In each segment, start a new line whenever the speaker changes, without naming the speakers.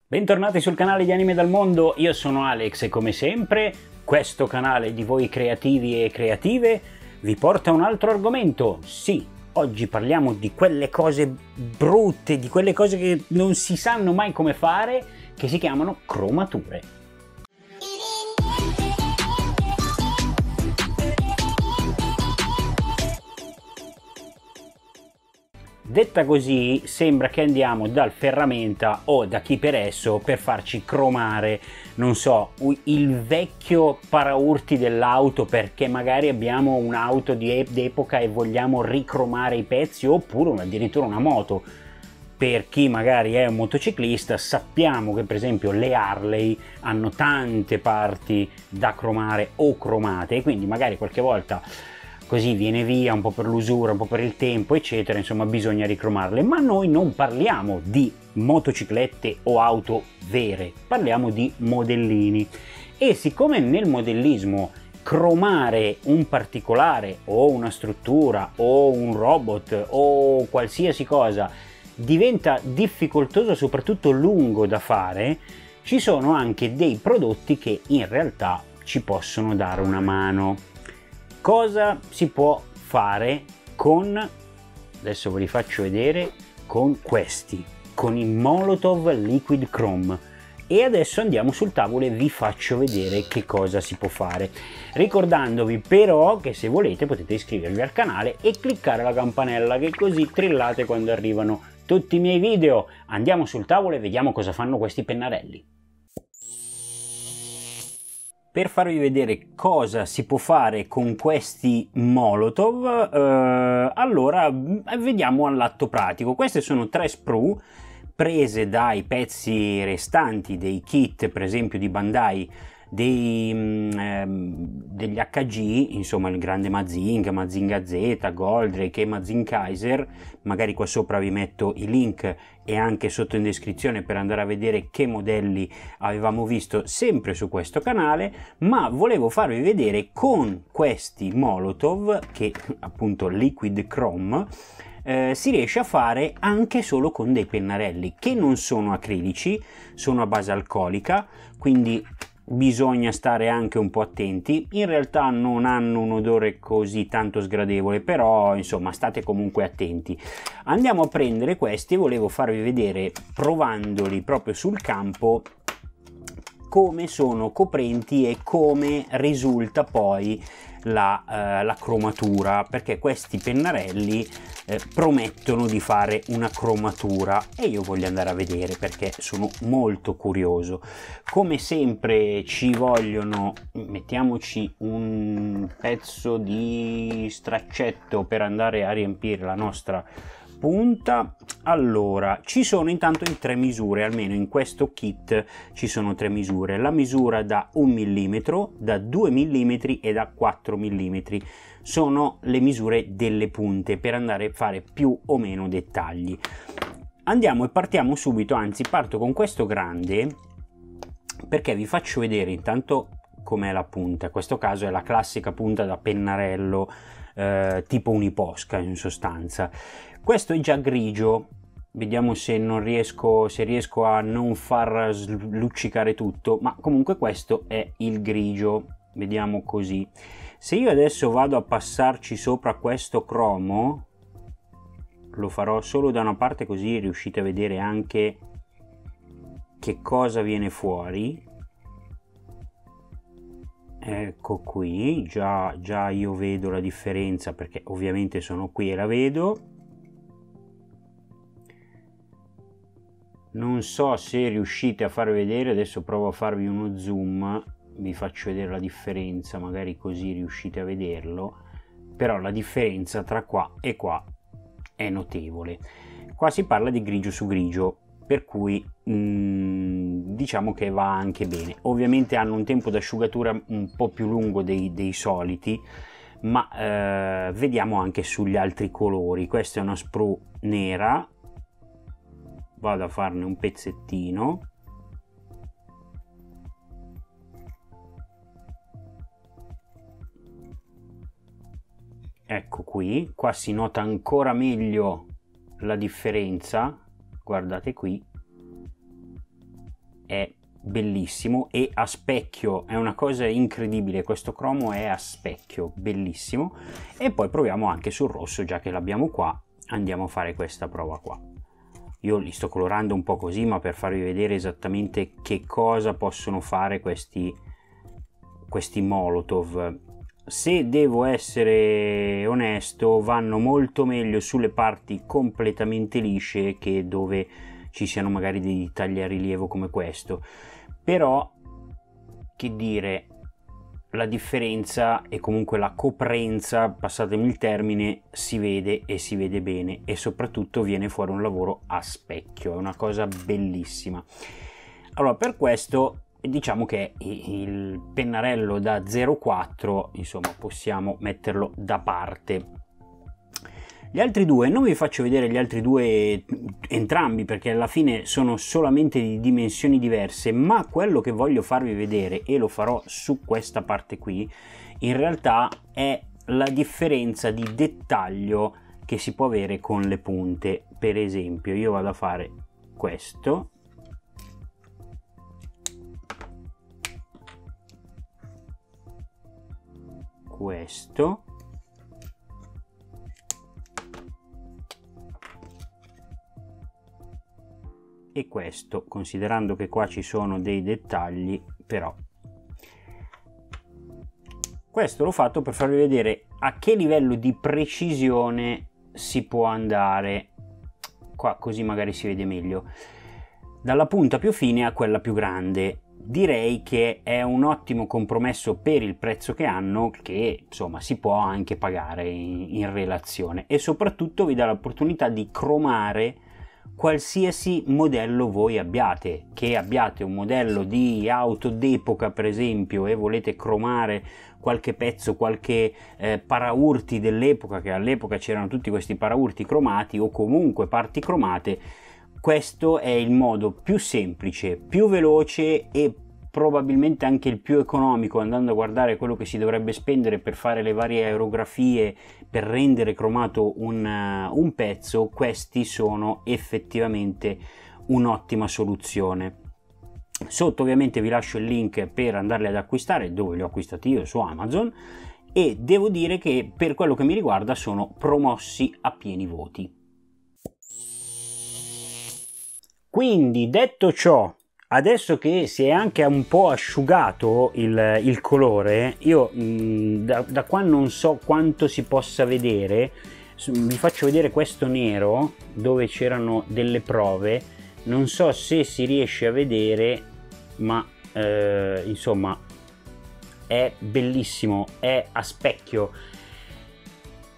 Bentornati sul canale di Anime dal Mondo, io sono Alex e come sempre questo canale di voi creativi e creative vi porta un altro argomento. Sì, oggi parliamo di quelle cose brutte, di quelle cose che non si sanno mai come fare, che si chiamano cromature. Detta così sembra che andiamo dal ferramenta o da chi per esso per farci cromare, non so, il vecchio paraurti dell'auto perché magari abbiamo un'auto d'epoca e vogliamo ricromare i pezzi, oppure addirittura una moto. Per chi magari è un motociclista sappiamo che per esempio le Harley hanno tante parti da cromare o cromate e quindi magari qualche volta così viene via un po' per l'usura, un po' per il tempo eccetera, insomma bisogna ricromarle. Ma noi non parliamo di motociclette o auto vere, parliamo di modellini, e siccome nel modellismo cromare un particolare o una struttura o un robot o qualsiasi cosa diventa difficoltoso, soprattutto lungo da fare, ci sono anche dei prodotti che in realtà ci possono dare una mano. Cosa si può fare con, adesso ve li faccio vedere, con questi, con i Molotov Liquid Chrome. E adesso andiamo sul tavolo e vi faccio vedere che cosa si può fare, ricordandovi però che se volete potete iscrivervi al canale e cliccare la campanella, che così trillate quando arrivano tutti i miei video. Andiamo sul tavolo e vediamo cosa fanno questi pennarelli. Per farvi vedere cosa si può fare con questi Molotov, allora vediamo all'atto pratico. Queste sono 3 sprue prese dai pezzi restanti dei kit, per esempio di Bandai, degli HG, insomma il grande Mazinga Z, Goldrake e Mazinkaiser. Magari qua sopra vi metto i link e anche sotto in descrizione per andare a vedere che modelli avevamo visto sempre su questo canale, ma volevo farvi vedere con questi Molotov, che appunto Liquid Chrome, si riesce a fare anche solo con dei pennarelli che non sono acrilici, sono a base alcolica, quindi bisogna stare anche un po' attenti. In realtà non hanno un odore così tanto sgradevole, però insomma state comunque attenti. Andiamo a prendere questi e volevo farvi vedere, provandoli proprio sul campo, come sono coprenti e come risulta poi la cromatura, perché questi pennarelli promettono di fare una cromatura e io voglio andare a vedere perché sono molto curioso. Come sempre ci vogliono, mettiamoci un pezzo di straccetto per andare a riempire la nostra punta. Allora, ci sono intanto in 3 misure, almeno in questo kit ci sono 3 misure: la misura da 1 mm, da 2 mm e da 4 mm. Sono le misure delle punte per andare a fare più o meno dettagli. Andiamo e partiamo subito, anzi parto con questo grande perché vi faccio vedere intanto com'è la punta. In questo caso è la classica punta da pennarello, tipo uniposca in sostanza. Questo è già grigio, vediamo se riesco a non far luccicare tutto, ma comunque questo è il grigio, vediamo così. Se io adesso vado a passarci sopra questo cromo, lo farò solo da una parte così riuscite a vedere anche che cosa viene fuori. Ecco qui, già io vedo la differenza perché ovviamente sono qui e la vedo. Non so se riuscite a far vedere, adesso provo a farvi uno zoom, vi faccio vedere la differenza, magari così riuscite a vederlo, però la differenza tra qua e qua è notevole. Qua si parla di grigio su grigio, per cui diciamo che va anche bene. Ovviamente hanno un tempo d'asciugatura un po' più lungo dei soliti, ma vediamo anche sugli altri colori. Questa è una sprue nera, vado a farne un pezzettino. Ecco qui, qua si nota ancora meglio la differenza, guardate qui, è bellissimo e a specchio, è una cosa incredibile, questo cromo è a specchio, bellissimo. E poi proviamo anche sul rosso, già che l'abbiamo qua, andiamo a fare questa prova qua. Io li sto colorando un po' così, ma per farvi vedere esattamente che cosa possono fare questi Molotov. Se devo essere onesto, vanno molto meglio sulle parti completamente lisce che dove ci siano magari dei tagliarilievo come questo. Però, che dire, la differenza e comunque la coprenza, passatemi il termine, si vede e si vede bene, e soprattutto viene fuori un lavoro a specchio, è una cosa bellissima. Allora, per questo diciamo che il pennarello da 0,4 insomma possiamo metterlo da parte. Gli altri due, non vi faccio vedere gli altri due entrambi perché alla fine sono solamente di dimensioni diverse, ma quello che voglio farvi vedere, e lo farò su questa parte qui, in realtà è la differenza di dettaglio che si può avere con le punte. Per esempio, io vado a fare questo, e questo, considerando che qua ci sono dei dettagli, però questo l'ho fatto per farvi vedere a che livello di precisione si può andare qua, così magari si vede meglio, dalla punta più fine a quella più grande. Direi che è un ottimo compromesso per il prezzo che hanno, che insomma si può anche pagare in relazione, e soprattutto vi dà l'opportunità di cromare qualsiasi modello voi abbiate, che abbiate un modello di auto d'epoca per esempio e volete cromare qualche pezzo, qualche paraurti dell'epoca, che all'epoca c'erano tutti questi paraurti cromati o comunque parti cromate. Questo è il modo più semplice, più veloce e probabilmente anche il più economico, andando a guardare quello che si dovrebbe spendere per fare le varie aerografie, per rendere cromato un pezzo. Questi sono effettivamente un'ottima soluzione. Sotto ovviamente vi lascio il link per andarli ad acquistare, dove li ho acquistati io su Amazon, e devo dire che per quello che mi riguarda sono promossi a pieni voti. Quindi, detto ciò, adesso che si è anche un po' asciugato il colore, io da qua non so quanto si possa vedere, vi faccio vedere questo nero dove c'erano delle prove, non so se si riesce a vedere, ma insomma è bellissimo, è a specchio.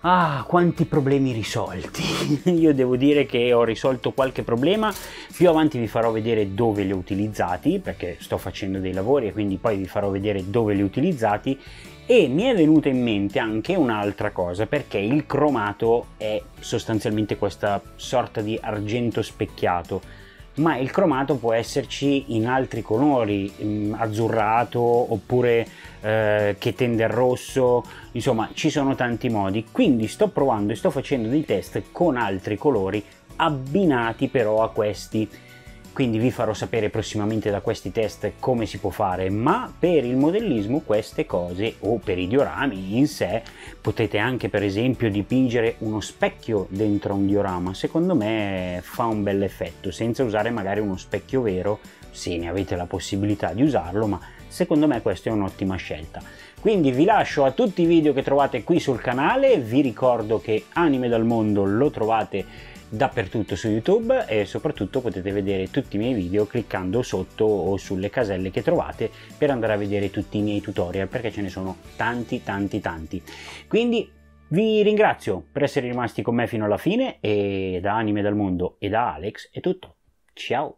Ah, quanti problemi risolti. Io devo dire che ho risolto qualche problema. Più avanti vi farò vedere dove li ho utilizzati, perché sto facendo dei lavori e quindi poi vi farò vedere dove li ho utilizzati. E mi è venuta in mente anche un'altra cosa, perché il cromato è sostanzialmente questa sorta di argento specchiato, ma il cromato può esserci in altri colori, azzurrato oppure che tende al rosso, insomma ci sono tanti modi. Quindi sto provando e sto facendo dei test con altri colori abbinati però a questi, quindi vi farò sapere prossimamente da questi test come si può fare. Ma per il modellismo queste cose, o per i diorami in sé, potete anche per esempio dipingere uno specchio dentro un diorama. Secondo me fa un bel effetto, senza usare magari uno specchio vero, se ne avete la possibilità di usarlo, ma secondo me questa è un'ottima scelta. Quindi vi lascio a tutti i video che trovate qui sul canale, vi ricordo che Anime dal Mondo lo trovate dappertutto su YouTube e soprattutto potete vedere tutti i miei video cliccando sotto o sulle caselle che trovate per andare a vedere tutti i miei tutorial, perché ce ne sono tanti. Quindi vi ringrazio per essere rimasti con me fino alla fine, e da Anime dal Mondo e da Alex è tutto. Ciao!